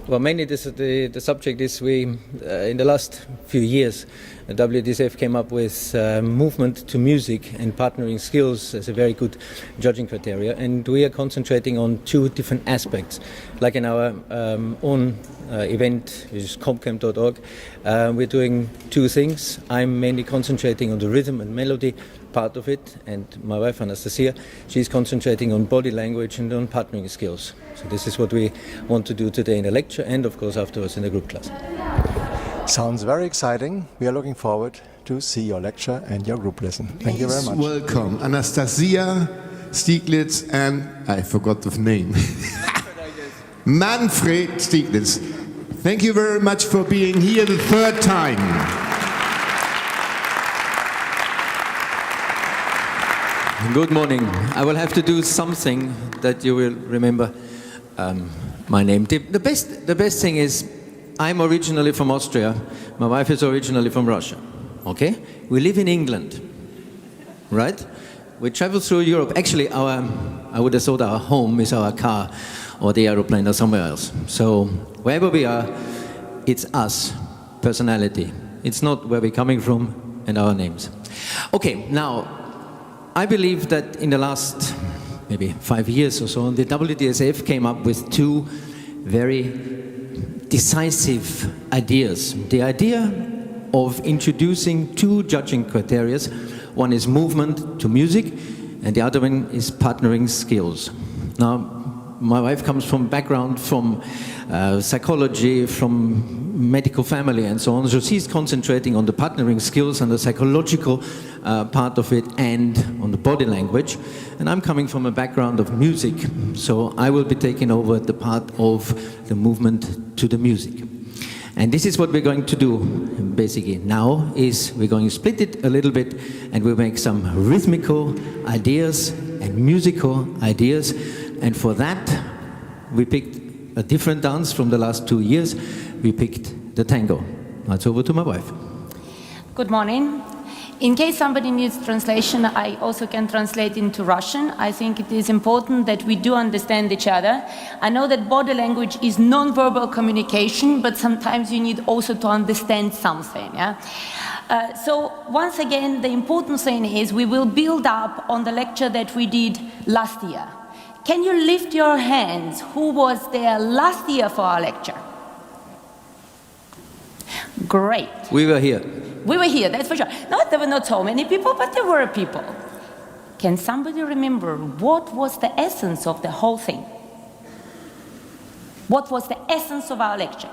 Well, mainly the subject is in the last few years, WDSF came up with movement to music and partnering skills as a very good judging criteria, and we are concentrating on two different aspects. Like in our own event, which is compcamp.org, we're doing two things. I'm mainly concentrating on the rhythm and melody part of it, and my wife Anastasia, she's concentrating on body language and on partnering skills. So this is what we want to do today in a lecture and of course afterwards in the group class. Sounds very exciting. We are looking forward to see your lecture and your group lesson. Thank you very much. Welcome, Anastasia Stieglitz and I forgot the name. Manfred Stieglitz. Thank you very much for being here the third time. Good morning. I will have to do something that you will remember my name. The best thing is I'm originally from Austria. My wife is originally from Russia. Okay? We live in England, right? We travel through Europe. Actually, I would have thought our home is our car or the aeroplane or somewhere else. So wherever we are, it's us, personality. It's not where we're coming from and our names. Okay, now, I believe that in the last maybe 5 years or so, the WDSF came up with two very decisive ideas. The idea of introducing two judging criteria. One is movement to music, and the other one is partnering skills. Now, my wife comes from background from psychology, from medical family and so on, so she's concentrating on the partnering skills and the psychological part of it and on the body language. And I'm coming from a background of music, so I will be taking over the part of the movement to the music. And this is what we're going to do basically now, is we're going to split it a little bit and we'll make some rhythmical ideas and musical ideas. And for that, we picked a different dance from the last 2 years. We picked the tango. That's over to my wife. Good morning. In case somebody needs translation, I also can translate into Russian. I think it is important that we do understand each other. I know that body language is non-verbal communication, but sometimes you need also to understand something. Yeah? So once again, the important thing is we will build up on the lecture that we did last year. Can you lift your hands who was there last year for our lecture? Great. We were here. We were here, that's for sure. No, there were not so many people, but there were people. Can somebody remember what was the essence of the whole thing? What was the essence of our lecture?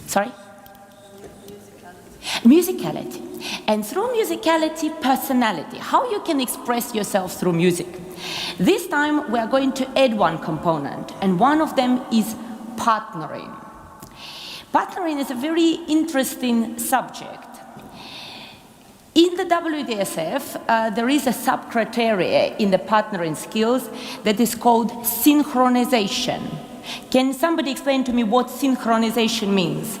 Sorry? Musicality. And through musicality, personality. How you can express yourself through music. This time we are going to add one component, and one of them is partnering. Partnering is a very interesting subject. In the WDSF, there is a sub-criteria in the partnering skills that is called synchronization. Can somebody explain to me what synchronization means?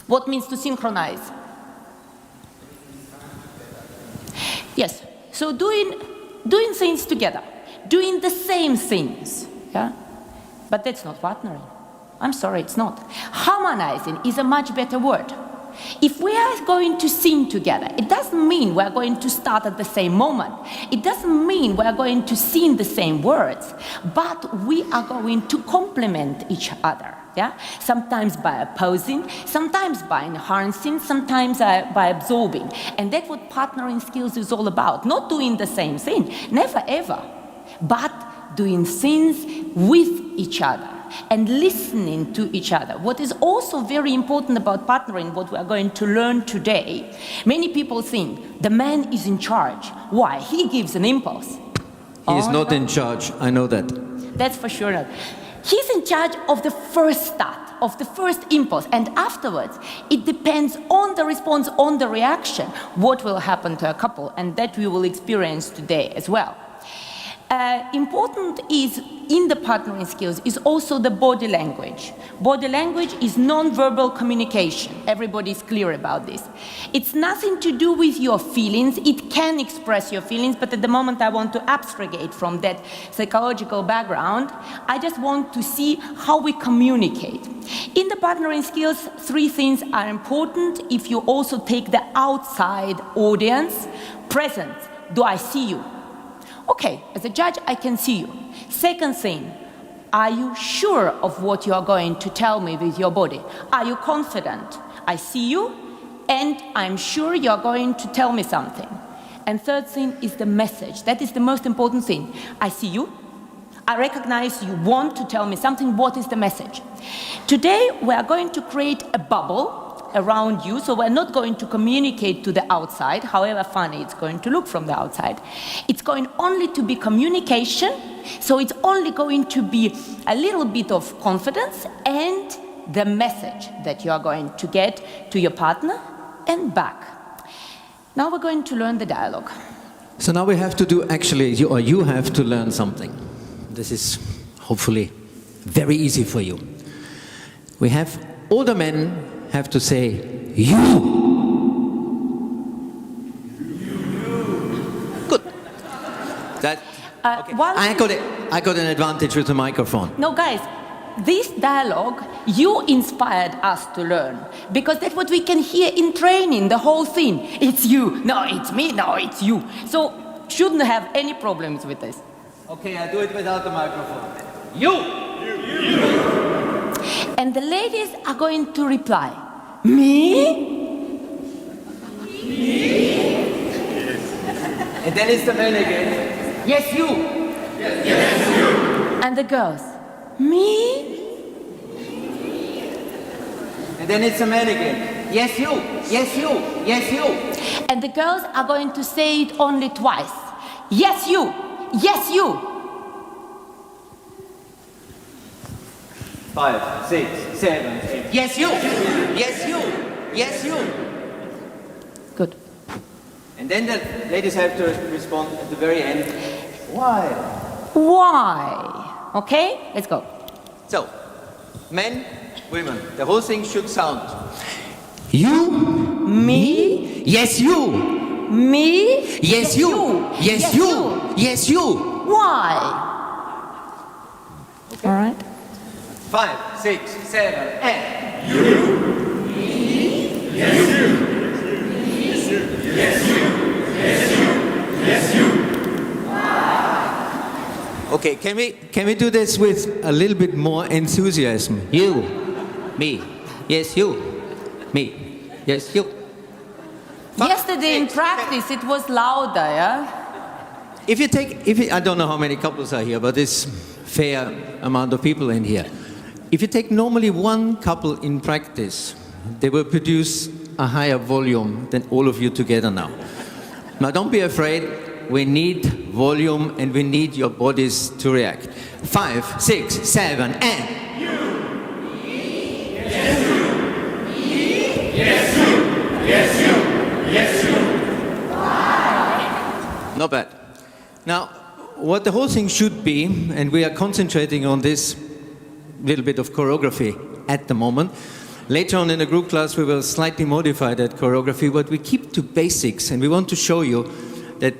What means to synchronize? Yes, so doing things together, doing the same things, yeah? But that's not partnering. I'm sorry, it's not. Harmonizing is a much better word. If we are going to sing together, it doesn't mean we're going to start at the same moment. It doesn't mean we're going to sing the same words, but we are going to complement each other. Yeah? Sometimes by opposing, sometimes by enhancing, sometimes by absorbing. And that's what partnering skills is all about. Not doing the same thing, never ever, but doing things with each other and listening to each other. What is also very important about partnering, what we are going to learn today, many people think the man is in charge. Why? He gives an impulse. He is not in charge, I know that. That's for sure not. He's in charge of the first start, of the first impulse, and afterwards it depends on the response, on the reaction, what will happen to a couple, and that we will experience today as well. Important is, in the partnering skills, is also the body language. Body language is non-verbal communication. Everybody is clear about this. It's nothing to do with your feelings. It can express your feelings, but at the moment I want to abstragate from that psychological background. I just want to see how we communicate. In the partnering skills, 3 things are important if you also take the outside audience. Present. Do I see you? Okay, as a judge, I can see you. Second thing, are you sure of what you are going to tell me with your body? Are you confident? I see you, and I'm sure you are going to tell me something. And third thing is the message. That is the most important thing. I see you. I recognize you want to tell me something. What is the message? Today, we are going to create a bubble around you, so we're not going to communicate to the outside, however funny it's going to look from the outside. It's going only to be communication, so it's only going to be a little bit of confidence and the message that you are going to get to your partner and back. Now we're going to learn the dialogue. So now we have to do, actually, you have to learn something. This is hopefully very easy for you. We have all the men have to say, you. Good. That, okay. I got an advantage with the microphone. No, guys, this dialogue, you inspired us to learn. Because that's what we can hear in training, the whole thing. It's you. No, it's me. No, it's you. So, shouldn't have any problems with this. Okay, I do it without the microphone. You. And the ladies are going to reply. Me? And then it's the men again. Yes, you. Yes, you. And the girls. Me? And then it's the men again. Yes, you. Yes, you. Yes, you. And the girls are going to say it only twice. Yes, you. Yes, you. 5, 6, 7, 8. Yes, you. Yes, you. Yes, you. Good. And then the ladies have to respond at the very end. Why? Why? Okay, let's go. So, men, women, the whole thing should sound. You. Me? Yes, you. Me? Yes, you. Yes, you. Yes, you. Why? Okay. All right. 5, 6, 7, and You. Me. Yes, you. Yes, you. Yes, you. Yes, you. okay, can we do this with a little bit more enthusiasm? You, me, yes, you, me, yes, you. Yesterday in practice it was louder, yeah? I don't know how many couples are here, but there's fair amount of people in here. If you take normally one couple in practice, they will produce a higher volume than all of you together now. Now don't be afraid, we need volume and we need your bodies to react. 5, 6, 7, and... You. Me. Yes, you. Me. Yes, you. Yes, you. Yes, you. Not bad. Now, what the whole thing should be, and we are concentrating on this little bit of choreography at the moment. Later on in the group class, we will slightly modify that choreography, but we keep to basics, and we want to show you that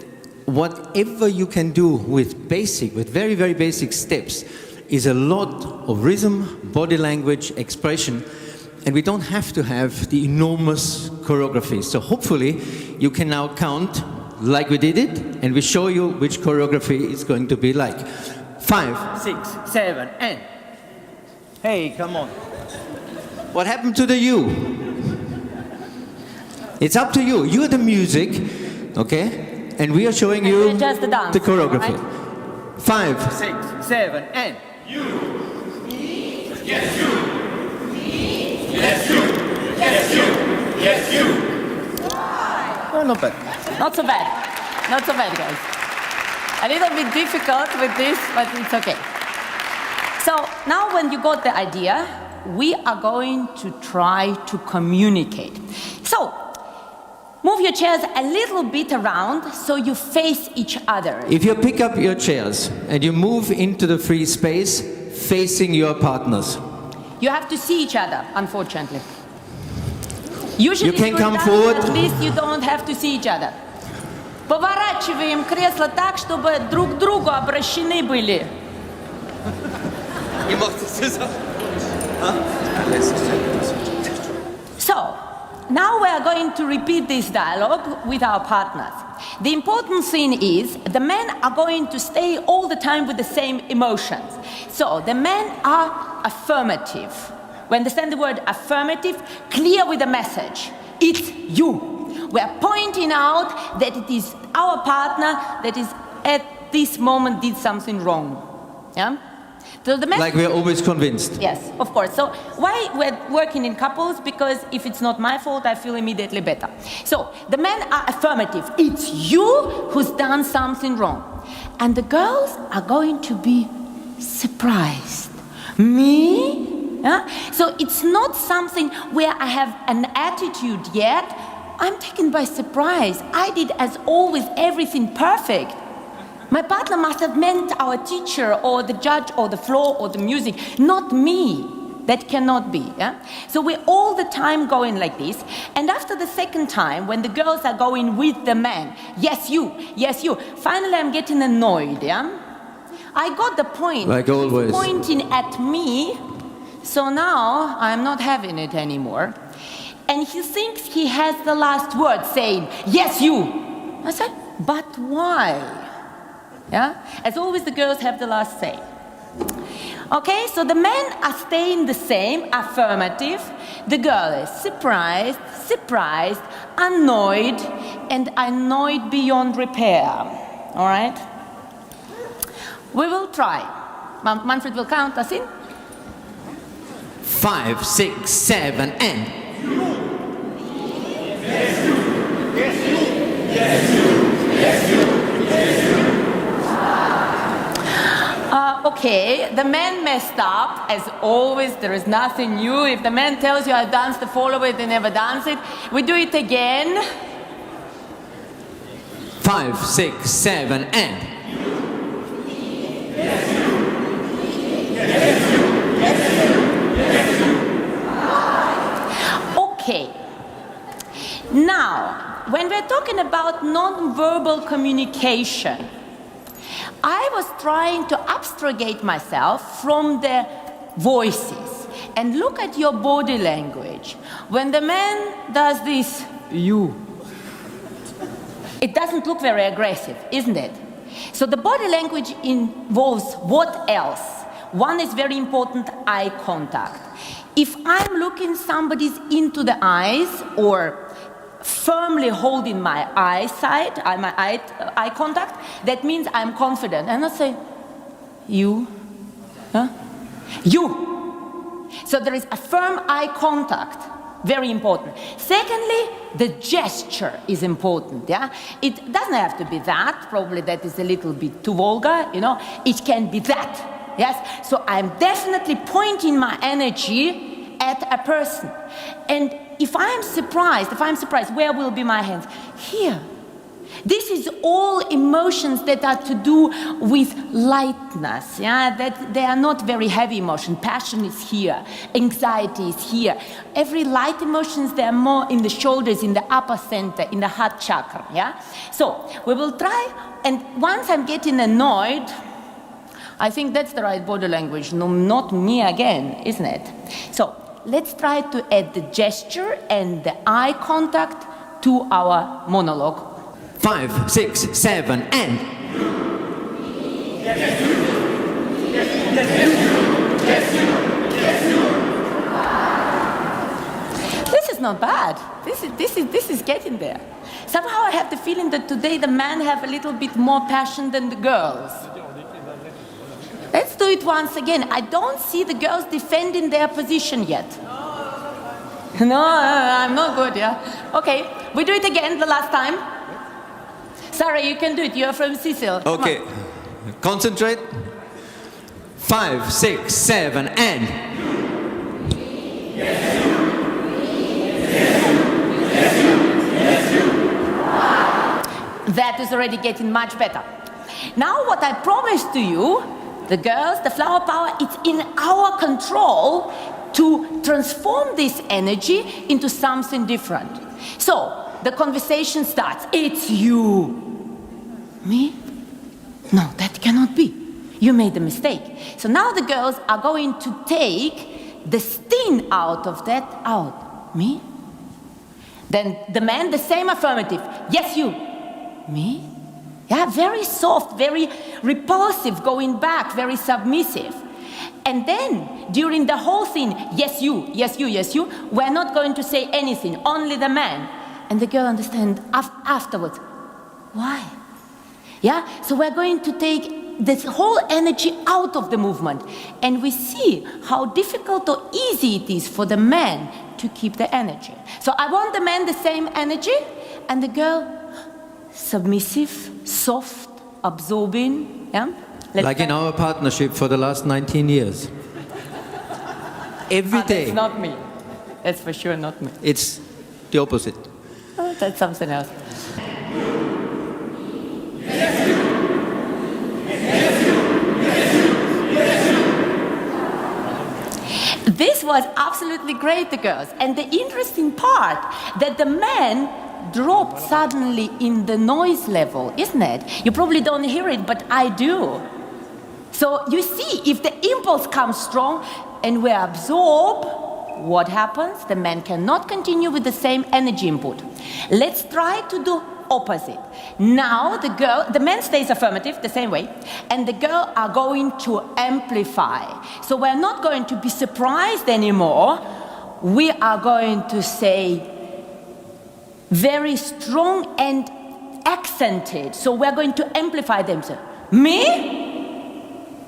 whatever you can do with very, very basic steps is a lot of rhythm, body language, expression, and we don't have to have the enormous choreography. So hopefully you can now count like we did it, and we show you which choreography is going to be like. 5, 6, 7, and... Hey, come on. What happened to the you? It's up to you. You're the music, okay? And we are showing you just the dance, the choreography. Right? 5, 6, 7, and... You. Me. Yes, you. Me. Yes, you. Yes, you. Yes, you. Oh, not bad. Not so bad. Not so bad, guys. A little bit difficult with this, but it's okay. So now when you got the idea, we are going to try to communicate. So Move your chairs a little bit around so you face each other. If you pick up your chairs and you move into the free space facing your partners, you have to see each other, unfortunately. Usually You can come dance, forward. At least you don't have to see each other. Поворачиваем кресло так, чтобы друг к другу обращены были. So, now we are going to repeat this dialogue with our partners. The important thing is the men are going to stay all the time with the same emotions. So the men are affirmative. We understand the word affirmative, clear with the message. It's you. We are pointing out that it is our partner that is at this moment did something wrong. Yeah? So the like we're always convinced. Yes, of course. So why we're working in couples? Because if it's not my fault, I feel immediately better. So the men are affirmative. It's you who's done something wrong. And the girls are going to be surprised. Me? Yeah? So it's not something where I have an attitude yet. I'm taken by surprise. I did, as always, everything perfect. My partner must have meant our teacher or the judge or the floor or the music, not me. That cannot be. Yeah? So we're all the time going like this. And after the second time, when the girls are going with the man, yes you, finally I'm getting annoyed. Yeah? I got the point. Like always. He's pointing at me, so now I'm not having it anymore. And he thinks he has the last word, saying, yes you. I said, but why? Yeah? As always, the girls have the last say. Okay, so the men are staying the same, affirmative. The girl is surprised, annoyed, and annoyed beyond repair. All right? We will try. Manfred will count us in. 5, 6, 7, and... Okay, the man messed up. As always, there is nothing new. If the man tells you I dance the follow it, they never dance it. We do it again. 5, 6, 7, and... Okay. Now, when we're talking about non-verbal communication, I was trying to abstragate myself from the voices and look at your body language. When the man does this, you, it doesn't look very aggressive, isn't it? So the body language involves what else? One is very important, eye contact. If I'm looking somebody's into the eyes or firmly holding my eyesight, my eye contact, that means I'm confident. And I say, you, huh? You. So there is a firm eye contact, very important. Secondly, the gesture is important. Yeah, it doesn't have to be that. Probably that is a little bit too vulgar. You know, it can be that. Yes. So I'm definitely pointing my energy at a person, and if I'm surprised, where will be my hands? Here. This is all emotions that are to do with lightness, yeah? That they are not very heavy emotions. Passion is here, anxiety is here. Every light emotions, they are more in the shoulders, in the upper center, in the heart chakra, yeah? So, we will try, and once I'm getting annoyed, I think that's the right body language, no, not me again, isn't it? So, let's try to add the gesture and the eye contact to our monologue. 5, 6, 7, and... This is not bad. This is getting there. Somehow I have the feeling that today the men have a little bit more passion than the girls. Let's do it once again. I don't see the girls defending their position yet. No, I'm not good, yeah? Okay, we do it again, the last time. Sarah, you can do it. You're from Sicily. Okay, concentrate. 5, 6, 7, and... Yes, you. That is already getting much better. Now what I promised to you, the girls, the flower power, it's in our control to transform this energy into something different. So the conversation starts. It's you. Me? No, that cannot be. You made a mistake. So now the girls are going to take the sting out of that out. Me? Then the man, the same affirmative. Yes, you. Me? Yeah, very soft, very repulsive, going back, very submissive. And then, during the whole thing, yes, you, yes, you, yes, you, we're not going to say anything, only the man. And the girl understands afterwards. Why? Yeah, so we're going to take this whole energy out of the movement. And we see how difficult or easy it is for the man to keep the energy. So I want the man the same energy, and the girl submissive, soft, absorbing. Yeah? Like in our partnership for the last 19 years. Every day. That's not me. That's for sure not me. It's the opposite. Oh, that's something else. This was absolutely great, the girls. And the interesting part, that the man dropped suddenly in the noise level, isn't it? You probably don't hear it, but I do. So you see, if the impulse comes strong and we absorb, what happens? The man cannot continue with the same energy input. Let's try to do opposite. Now the man stays affirmative the same way, and the girl are going to amplify. So we're not going to be surprised anymore. We are going to say very strong and accented. So we're going to amplify them. So, me?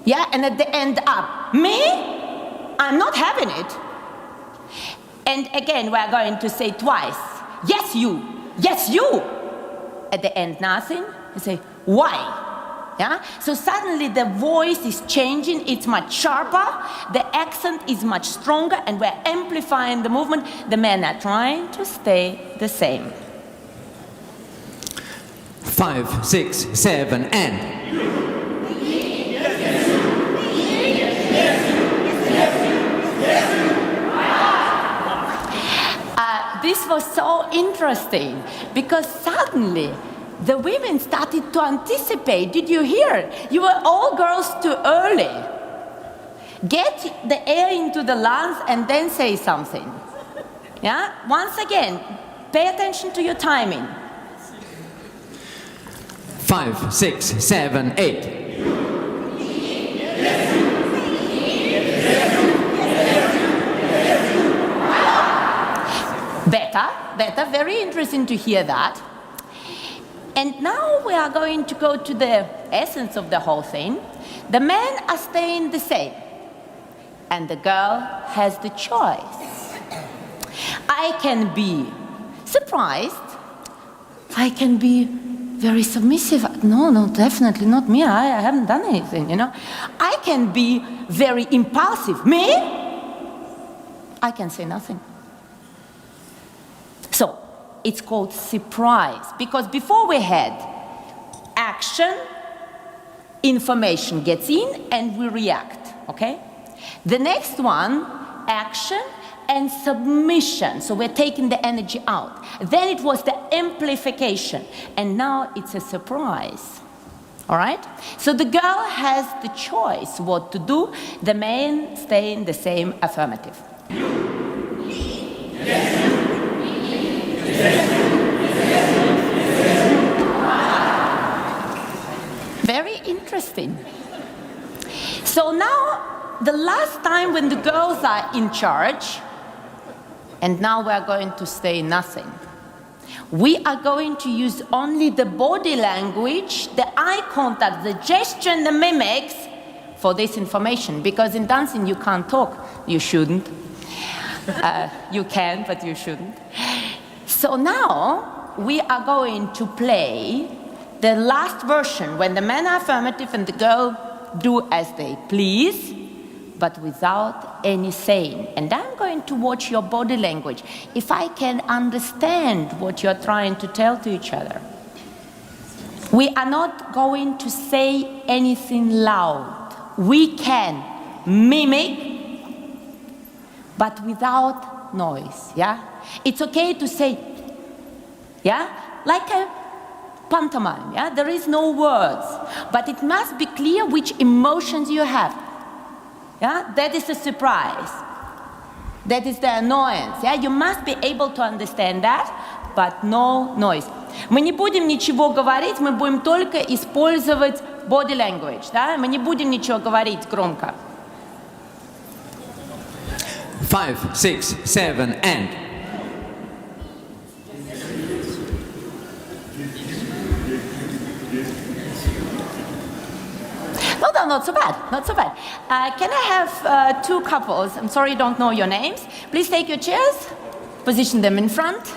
Yeah, and at the end up. Me? I'm not having it. And again, we're going to say twice. Yes, you. Yes, you. At the end, nothing. You say, why? Yeah? So suddenly the voice is changing. It's much sharper. The accent is much stronger, and we're amplifying the movement. The men are trying to stay the same. 5, 6, 7, and. This was so interesting because suddenly the women started to anticipate. Did you hear? You were all girls too early. Get the air into the lungs and then say something. Yeah? Once again, pay attention to your timing. 5, 6, 7, 8. Better, very interesting to hear that. And now we are going to go to the essence of the whole thing. The men are staying the same, and the girl has the choice. I can be surprised. I can be very submissive. No, definitely not me. I haven't done anything, you know. I can be very impulsive. Me? I can say nothing. So, it's called surprise, because before we had action, information gets in, and we react, okay? The next one, action and submission. So we're taking the energy out. Then it was the amplification, and now it's a surprise. All right? So the girl has the choice what to do. The man stay in the same affirmative. Very interesting. So now, the last time when the girls are in charge, and now we are going to say nothing. We are going to use only the body language, the eye contact, the gesture, and the mimics for this information. Because in dancing you can't talk. You shouldn't. You can, but you shouldn't. So now we are going to play the last version when the men are affirmative and the girl do as they please, but without any saying. And I'm going to watch your body language, if I can understand what you're trying to tell to each other. We are not going to say anything loud. We can mimic, but without noise, yeah? It's okay to say, yeah? Like a pantomime, yeah? There is no words, but it must be clear which emotions you have, yeah? That is the surprise. That is the annoyance, yeah? You must be able to understand that, but no noise. Мы не будем ничего говорить, мы будем только использовать body language, да? Мы не будем ничего говорить громко. 5, 6, 7, and. No, not so bad, not so bad. Can I have two couples? I'm sorry I don't know your names. Please take your chairs, position them in front.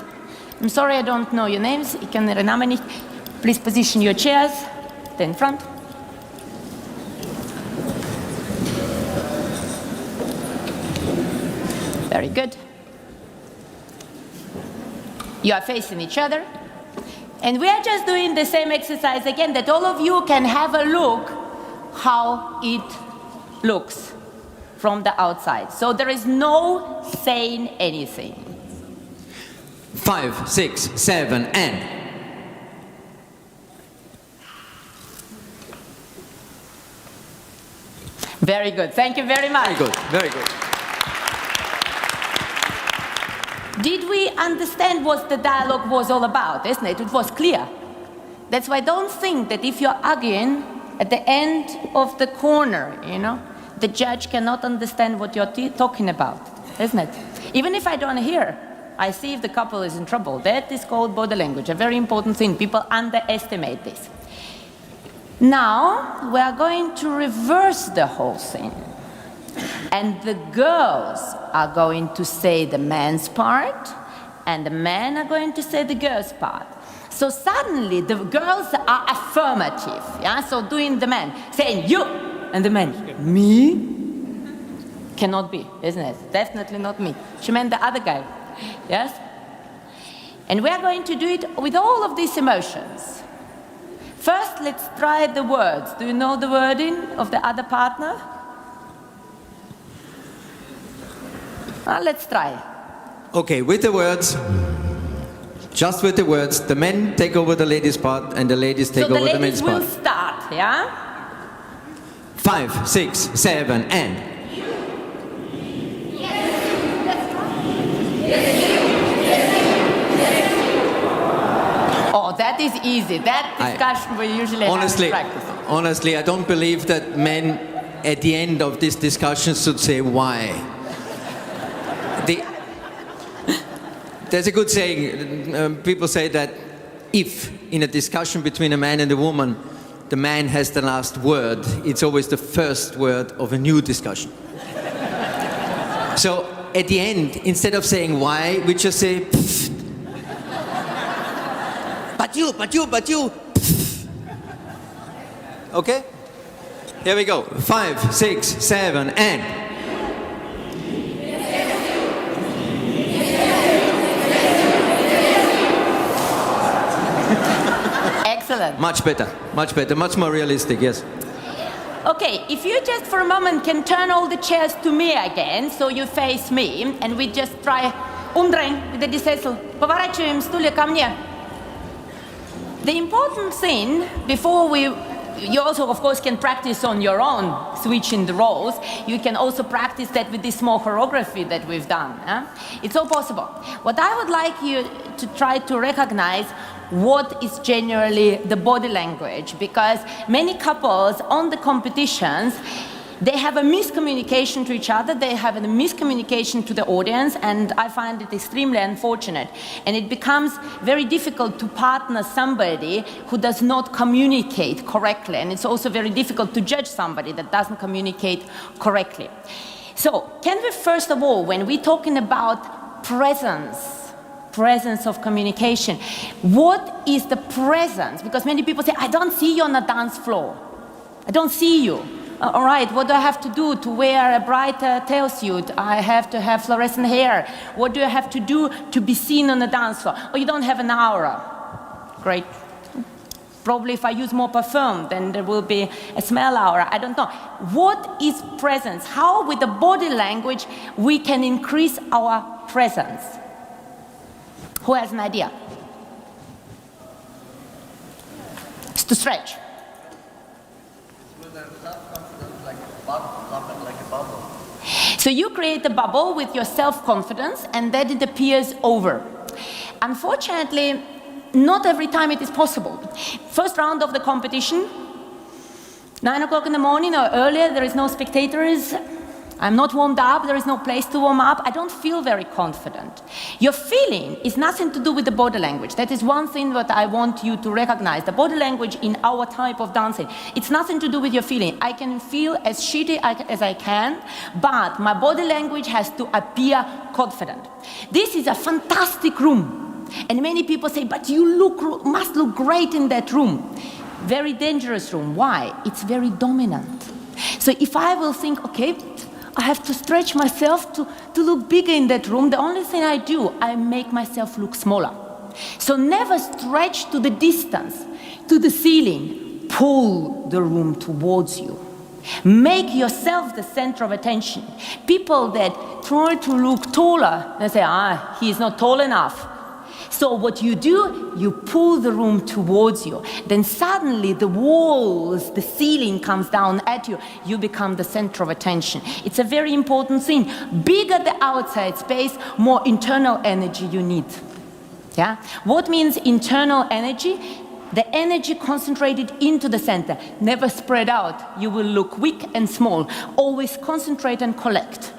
I'm sorry I don't know your names. Ich kenne Ihre Namen nicht. Please position your chairs in front. Very good. You are facing each other. And we are just doing the same exercise again, that all of you can have a look how it looks from the outside. So there is no saying anything. 5, 6, 7, and. Very good. Thank you very much. Very good, very good. Did we understand what the dialogue was all about, isn't it? It was clear. That's why don't think that if you're arguing at the end of the corner, you know, the judge cannot understand what you're talking about, isn't it? Even if I don't hear, I see if the couple is in trouble. That is called body language, a very important thing. People underestimate this. Now, we are going to reverse the whole thing. And the girls are going to say the man's part, and the men are going to say the girl's part. So suddenly, the girls are affirmative, yeah? So doing the man, saying you, and the man, me? Cannot be, isn't it? Definitely not me. She meant the other guy, yes? And we are going to do it with all of these emotions. First, let's try the words. Do you know the wording of the other partner? Let's try. Okay, with the words, just with the words, the men take over the ladies' part and the ladies take over the men's part. So the ladies will start, yeah? 5, 6, 7, and. Oh, that is easy. That discussion we usually have in practice. Honestly, I don't believe that men at the end of this discussion should say why. There's a good saying, people say that if in a discussion between a man and a woman, the man has the last word, it's always the first word of a new discussion. So at the end, instead of saying why, we just say, pfft. But you, pfft. Okay? Here we go. 5, 6, 7, and. Excellent. Much better, much more realistic, yes. Okay, if you just for a moment can turn all the chairs to me again, so you face me, and we just try umdrehen, где сесл, поворачиваем стулья ко мне. The important thing, before you also, of course, can practice on your own, switching the roles. You can also practice that with this small choreography that we've done. It's all possible. What I would like you to try to recognize what is generally the body language, because many couples on the competitions, they have a miscommunication to each other, they have a miscommunication to the audience, and I find it extremely unfortunate. And it becomes very difficult to partner somebody who does not communicate correctly, and it's also very difficult to judge somebody that doesn't communicate correctly. So, can we first of all, when we're talking about presence of communication, what is the presence? Because many people say, I don't see you on the dance floor. I don't see you. All right, what do I have to do to wear a bright tailsuit? I have to have fluorescent hair. What do I have to do to be seen on the dance floor? Oh, you don't have an aura. Great. Probably if I use more perfume, then there will be a smell aura. I don't know. What is presence? How with the body language we can increase our presence? Who has an idea? It's to stretch. So you create a bubble with your self-confidence and then it appears over. Unfortunately, not every time it is possible. First round of the competition, 9 o'clock in the morning or earlier, there is no spectators. I'm not warmed up, there is no place to warm up. I don't feel very confident. Your feeling is nothing to do with the body language. That is one thing that I want you to recognize. The body language in our type of dancing, it's nothing to do with your feeling. I can feel as shitty as I can, but my body language has to appear confident. This is a fantastic room. And many people say, but you must look great in that room. Very dangerous room. Why? It's very dominant. So if I will think, okay, I have to stretch myself to look bigger in that room, the only thing I do, I make myself look smaller. So never stretch to the distance, to the ceiling. Pull the room towards you. Make yourself the center of attention. People that try to look taller, they say, he is not tall enough. So what you do, you pull the room towards you. Then suddenly the walls, the ceiling comes down at you. You become the center of attention. It's a very important thing. Bigger the outside space, more internal energy you need. Yeah? What means internal energy? The energy concentrated into the center, never spread out. You will look weak and small. Always concentrate and collect.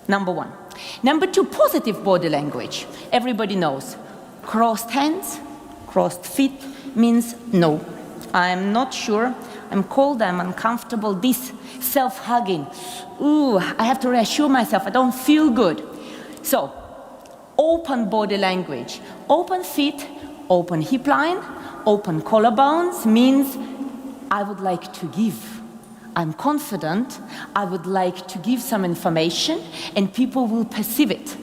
Number one. Number two, positive body language. Everybody knows. Crossed hands, crossed feet means no. I'm not sure, I'm cold, I'm uncomfortable, this self-hugging. Ooh, I have to reassure myself, I don't feel good. So, open body language. Open feet, open hip line, open collarbones means I would like to give. I'm confident, I would like to give some information and people will perceive it.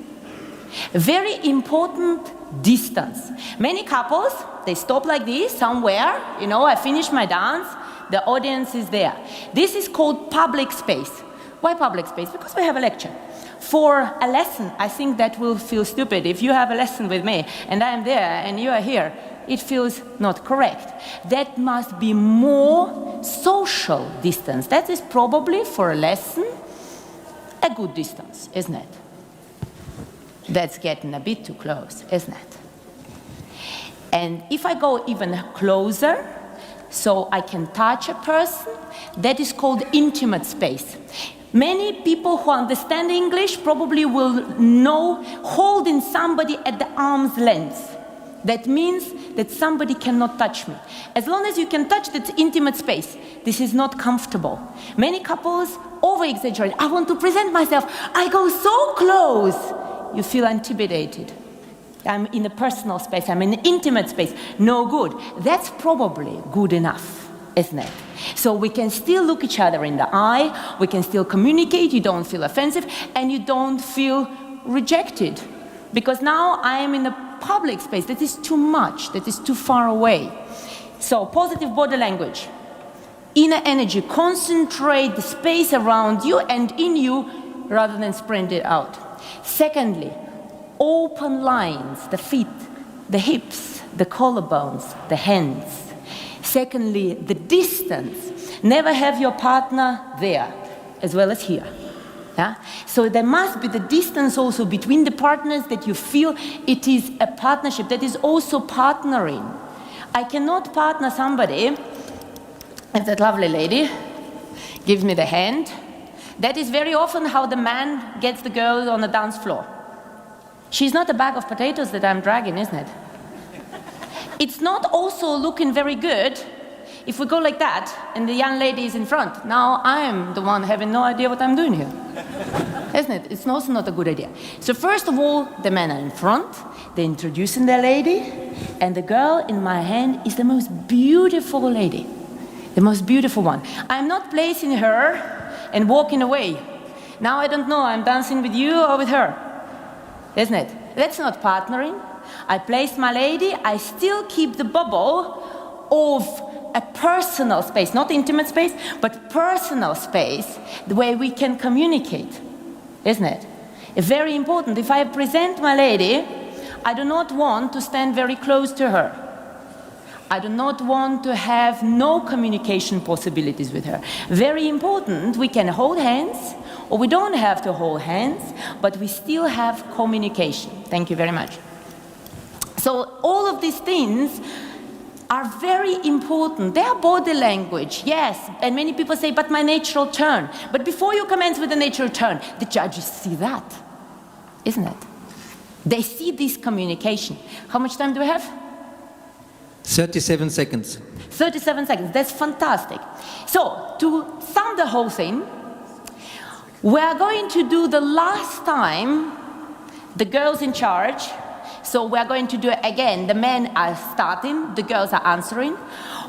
Very important distance. Many couples, they stop like this somewhere, I finish my dance, the audience is there. This is called public space. Why public space? Because we have a lecture. For a lesson, I think that will feel stupid. If you have a lesson with me and I am there and you are here, it feels not correct. That must be more social distance. That is probably for a lesson a good distance, isn't it? That's getting a bit too close, isn't it? And if I go even closer, so I can touch a person, that is called intimate space. Many people who understand English probably will know holding somebody at the arm's length. That means that somebody cannot touch me. As long as you can touch, that's intimate space. This is not comfortable. Many couples over-exaggerate. I want to present myself. I go so close. You feel intimidated. I'm in a personal space, I'm in an intimate space. No good. That's probably good enough, isn't it? So we can still look each other in the eye, we can still communicate, you don't feel offensive, and you don't feel rejected. Because now I am in a public space, that is too much, that is too far away. So positive body language. Inner energy, concentrate the space around you and in you rather than spread it out. Secondly, open lines, the feet, the hips, the collarbones, the hands. Secondly, the distance. Never have your partner there, as well as here. Yeah? So there must be the distance also between the partners that you feel it is a partnership, that is also partnering. I cannot partner somebody, if that lovely lady gives me the hand. That is very often how the man gets the girl on the dance floor. She's not a bag of potatoes that I'm dragging, isn't it? It's not also looking very good if we go like that and the young lady is in front. Now I'm the one having no idea what I'm doing here. Isn't it? It's also not a good idea. So first of all, the men are in front, they're introducing their lady, and the girl in my hand is the most beautiful lady. The most beautiful one. I'm not placing her and walking away. Now I don't know, I'm dancing with you or with her. Isn't it? That's not partnering. I place my lady, I still keep the bubble of a personal space, not intimate space, but personal space, the way we can communicate, isn't it? Very important. If I present my lady, I do not want to stand very close to her. I do not want to have no communication possibilities with her. Very important, we can hold hands, or we don't have to hold hands, but we still have communication. Thank you very much. So all of these things are very important. They are body language, yes. And many people say, but my natural turn. But before you commence with the natural turn, the judges see that, isn't it? They see this communication. How much time do we have? 37 seconds. 37 seconds, that's fantastic. So, to sum the whole thing, we are going to do the last time the girls in charge. So we are going to do it again. The men are starting, the girls are answering.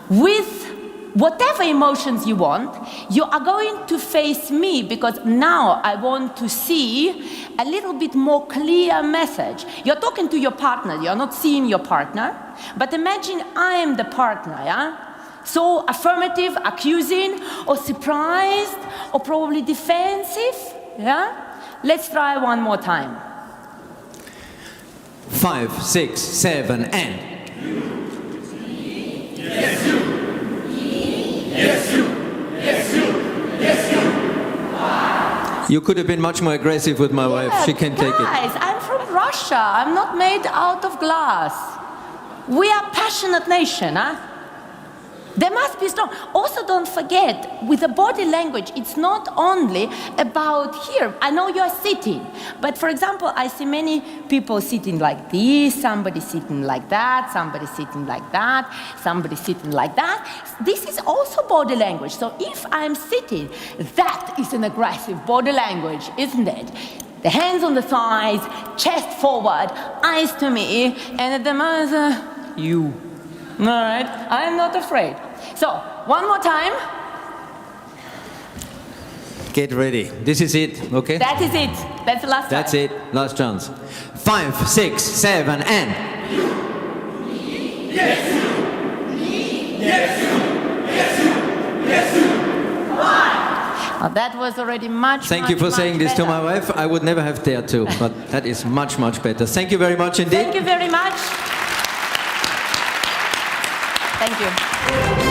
With whatever emotions you want, you are going to face me, because now I want to see a little bit more clear message. You're talking to your partner, you're not seeing your partner, but imagine I am the partner, yeah? So affirmative, accusing, or surprised, or probably defensive, yeah? Let's try one more time. 5, 6, 7, and. Yes, you. Yes, you. Yes, you. Yes, you. You could have been much more aggressive with my wife. She can take it. Guys, I'm from Russia. I'm not made out of glass. We are a passionate nation, huh? They must be strong. Also, don't forget, with the body language, it's not only about here. I know you're sitting, but for example, I see many people sitting like this, somebody sitting like that, somebody sitting like that, somebody sitting like that. This is also body language. So if I'm sitting, that is an aggressive body language, isn't it? The hands on the thighs, chest forward, eyes to me, and at the moment, you. All right, I'm not afraid. So, one more time. Get ready. This is it, okay? That is it. That's the last time. That's it. Last chance. 5, 6, 7, and. Yes, you. Yes, you. Yes, you. Yes, you. That was already much, Thank you for saying this to my wife. I would never have dared to, but that is much, much better. Thank you very much indeed. Thank you very much. Thank you.